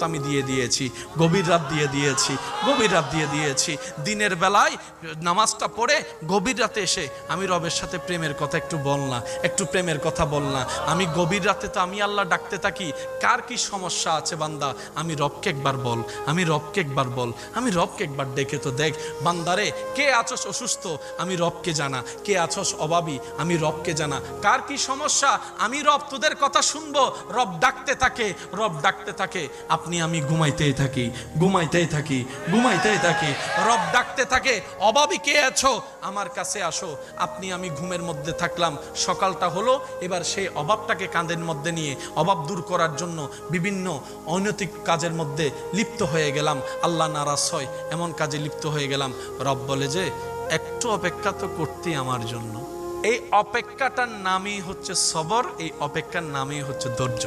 আমি দিয়ে দিয়েছি, গভীর রাত দিয়ে দিয়েছি, গভীর রাত দিয়ে দিয়েছি। দিনের বেলায় নামাজটা পড়ে গভীর রাতে এসে আমি রবের সাথে প্রেমের কথা একটু বল না, একটু প্রেমের কথা বল না। আমি গভীর রাতে তো আমি আল্লাহ ডাকতে থাকি, কার কি সমস্যা আছে বান্দা, আমি রবকে একবার বল, আমি রবকে একবার বল, আমি রবকে একবার ডেকে তো দেখ। বান্দারে, কে আছস অসুস্থ, আমি রবকে জানা, কে আছস অভাবী, আমি রবকে জানা, কার কি সমস্যা, আমি রব তোদের কথা শুনবো। রব ডাকতে থাকে, রব ডাকতে থাকে। আপনি আমি ঘুমাইতেই থাকি, ঘুমাইতেই থাকি, ঘুমাইতেই থাকি, রব ডাকতে থাকে, অভাবী কে আছো আমার কাছে আসো। আপনি আমি ঘুমের মধ্যে থাকলাম, সকালটা হলো, এবার সেই অভাবটাকে কাঁধের মধ্যে নিয়ে অভাব দূর করার জন্য বিভিন্ন অনৈতিক কাজের মধ্যে লিপ্ত হয়ে গেলাম, আল্লাহ নারাজ হয় এমন কাজে লিপ্ত হয়ে গেলাম। রব বলে যে একটু অপেক্ষা তো করতে আমার জন্য। এই অপেক্ষাটার নামই হচ্ছে সবর, এই অপেক্ষার নামই হচ্ছে ধৈর্য।